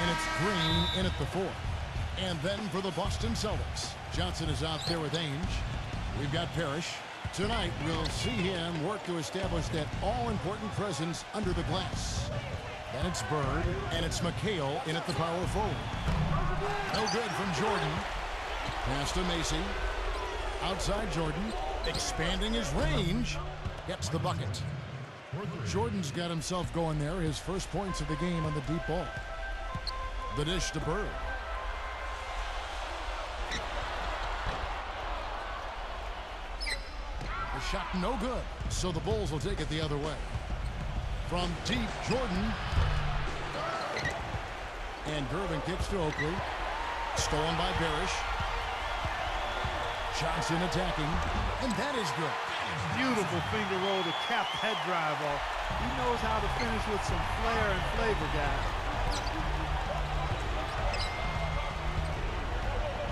And it's Green in at the 4th. And then for the Boston Celtics, Johnson is out there with Ainge. We've got Parrish. Tonight, we'll see him work to establish that all-important presence under the glass. Then it's Bird, and it's McHale in at the power forward. No good from Jordan. Pass to Macy. Outside Jordan, expanding his range. Gets the bucket. Jordan's got himself going there. His first points of the game on the deep ball. The dish to Bird. The shot no good, so the Bulls will take it the other way. From deep, Jordan. And Gervin kicks to Oakley. Stolen by Parrish. Johnson attacking, and that is good. Beautiful finger roll to cap that drive off. He knows how to finish with some flair and flavor, guys.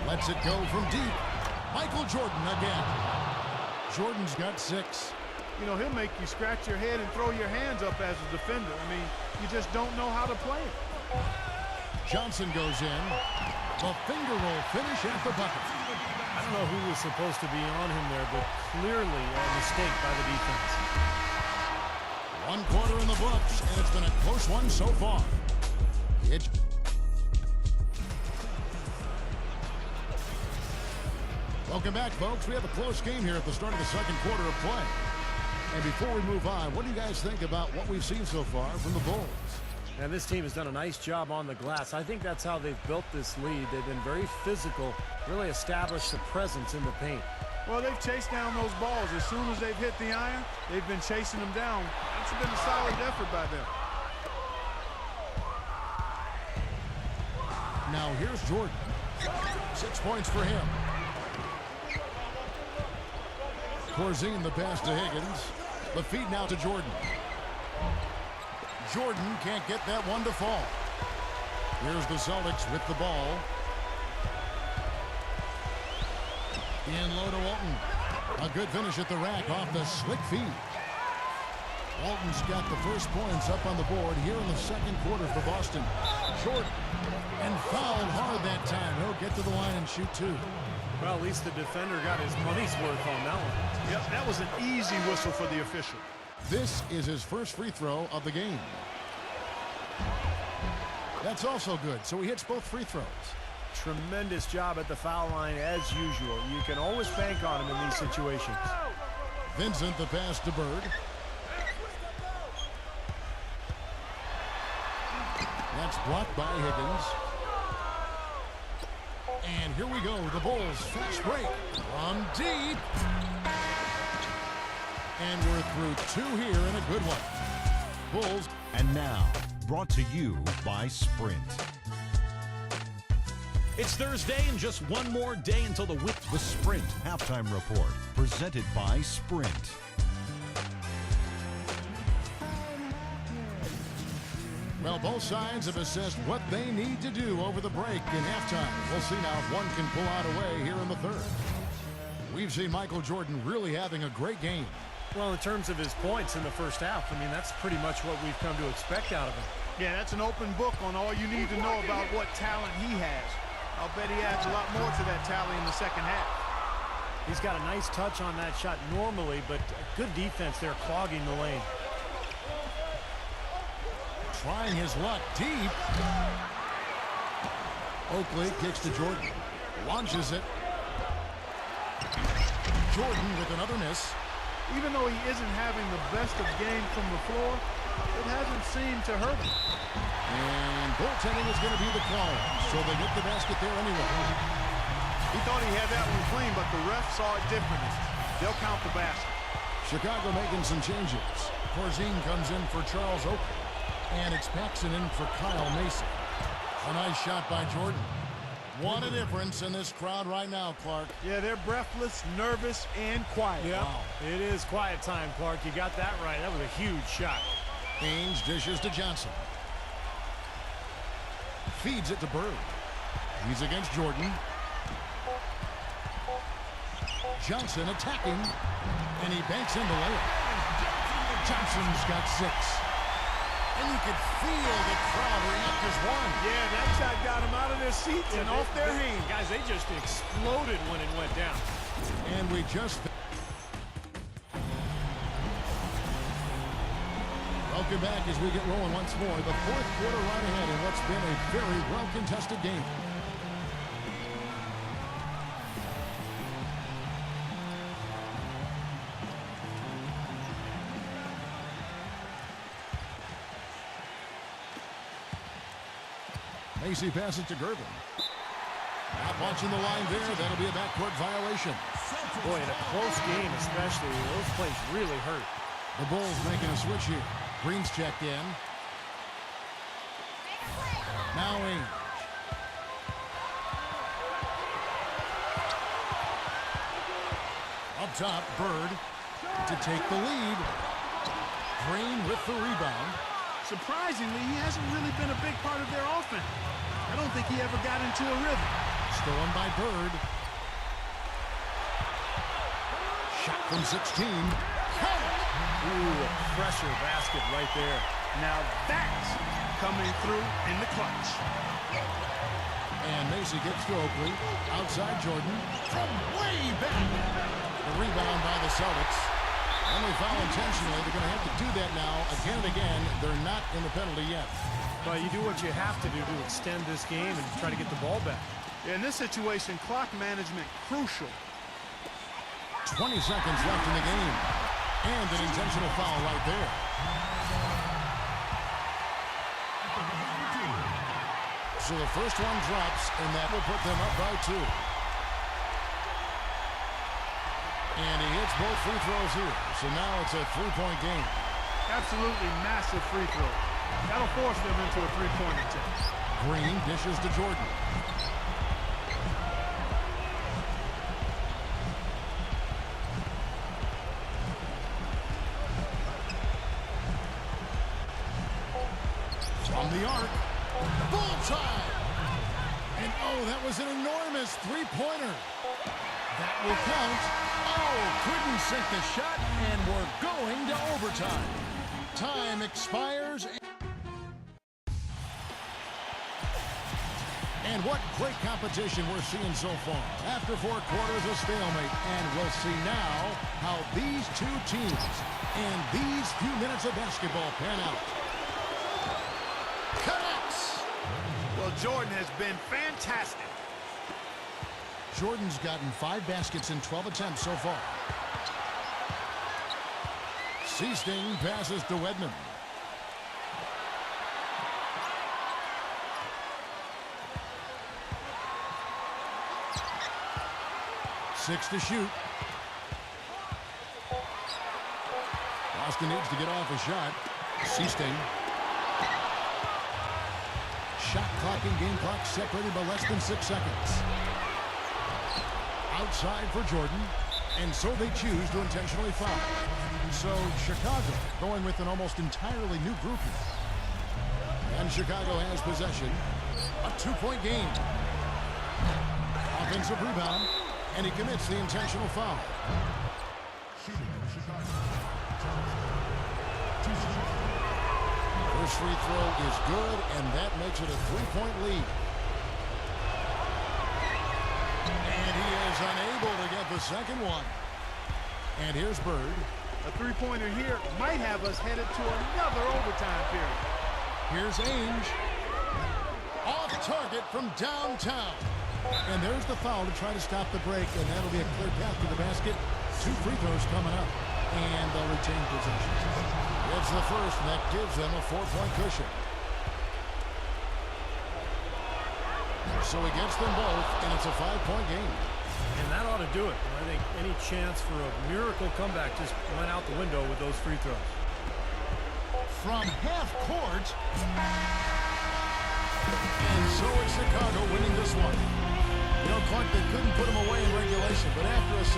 Lets it go from deep. Michael Jordan again. Jordan's got 6. You know, he'll make you scratch your head and throw your hands up as a defender. I mean, you just don't know how to play it. Johnson goes in. The finger roll finish at the bucket. I don't know who was supposed to be on him there, but clearly a mistake by the defense. 1 quarter in the books, and it's been a close one so far. Welcome back, folks. We have a close game here at the start of the second quarter of play. And before we move on, what do you guys think about what we've seen so far from the Bulls? And this team has done a nice job on the glass. I think that's how they've built this lead. They've been very physical, really established a presence in the paint. Well, they've chased down those balls. As soon as they've hit the iron, they've been chasing them down. That's been a solid effort by them. Now here's Jordan. 6 points for him. Corzine the pass to Higgins. The feed now to Jordan. Jordan can't get that one to fall. Here's the Celtics with the ball. In low to Walton. A good finish at the rack off the slick feed. Walton's got the first points up on the board here in the second quarter for Boston. Jordan. And fouled hard that time. He'll get to the line and shoot 2. Well, at least the defender got his money's worth on that one. Yep, that was an easy whistle for the official. This is his first free throw of the game. That's also good, so he hits both free throws. Tremendous job at the foul line as usual. You can always bank on him in these situations. Vincent the pass to Bird. That's blocked by Higgins. And here we go, the Bulls fast break from deep. And we're through 2 here in a good one. Bulls. And now, brought to you by Sprint. It's Thursday and just one more day until the Sprint Halftime Report, presented by Sprint. Well, both sides have assessed what they need to do over the break in halftime. We'll see now if one can pull out a way here in the third. We've seen Michael Jordan really having a great game. Well, in terms of his points in the first half, I mean, that's pretty much what we've come to expect out of him. Yeah, that's an open book on all you need to know about what talent he has. I'll bet he adds a lot more to that tally in the second half. He's got a nice touch on that shot normally, but good defense there clogging the lane. Trying his luck deep. Oakley kicks to Jordan. Launches it. Jordan with another miss. Even though he isn't having the best of games from the floor, it hasn't seemed to hurt him. And goaltending is going to be the call, so they get the basket there anyway. He thought he had that one clean, but the ref saw it differently. They'll count the basket. Chicago making some changes. Corzine comes in for Charles Oakley. And it's Paxson in for Kyle Mason. A nice shot by Jordan. What a difference in this crowd right now, Clark. Yeah, they're breathless, nervous, and quiet. Yeah, wow. It is quiet time, Clark. You got that right. That was a huge shot. Ainge dishes to Johnson. Feeds it to Bird. He's against Jordan. Johnson attacking. And he banks in the layup. Johnson's got 6. And you could feel the crowd react as one. Yeah, that shot got them out of their seats and off their hands. Guys, they just exploded when it went down. And we just... Welcome back as we get rolling once more. The fourth quarter right ahead in what's been a very well-contested game. Macy passes to Gervin. Not watching the line there. That'll be a backcourt violation. Boy, in a close game especially, those plays really hurt. The Bulls making a switch here. Green's checked in. Now Ainge. Up top, Bird to take the lead. Green with the rebound. Surprisingly, he hasn't really been a big part of their offense. I don't think he ever got into a rhythm. Stolen by Bird. Shot from 16. Count it! Ooh, a pressure basket right there. Now that's coming through in the clutch. And Macy gets to Oakley. Outside Jordan. From way back. The rebound by the Celtics. And they foul intentionally. They're going to have to do that now again and again. They're not in the penalty yet. But you do what you have to do to extend this game and try to get the ball back. In this situation, clock management crucial. 20 seconds left in the game. And an intentional foul right there. So the first one drops, and that will put them up by 2. And he hits both free throws here. So now it's a 3-point game. Absolutely massive free throw. That'll force them into a three-point attempt. Green dishes to Jordan. From the arc. Bullseye! And oh, that was an enormous three-pointer. That will count. Oh, couldn't sink the shot, and we're going to overtime. Time expires. And what great competition we're seeing so far. After 4 quarters of stalemate, and we'll see now how these two teams and these few minutes of basketball pan out. Connects! Well, Jordan has been fantastic. Jordan's gotten 5 baskets in 12 attempts so far. Seasting passes to Wedman. Six to shoot. Boston needs to get off a shot. Seasting. Shot clock and game clock separated by less than 6 seconds. Outside for Jordan, and so they choose to intentionally foul. So Chicago going with an almost entirely new grouping. And Chicago has possession. A 2-point game. Offensive rebound, and he commits the intentional foul. First free throw is good, and that makes it a 3-point lead. And he is unable to get the second one. And here's Bird. A three-pointer here might have us headed to another overtime period. Here's Ainge. Off target from downtown. And there's the foul to try to stop the break, and that'll be a clear path to the basket. 2 free throws coming up, and they'll retain possession. It's the first, and that gives them a 4-point cushion. So he gets them both, and it's a 5-point game. And that ought to do it. I think any chance for a miracle comeback just went out the window with those free throws. From half court. And so it's Chicago winning this one. You know, Clark, they couldn't put him away in regulation, but after a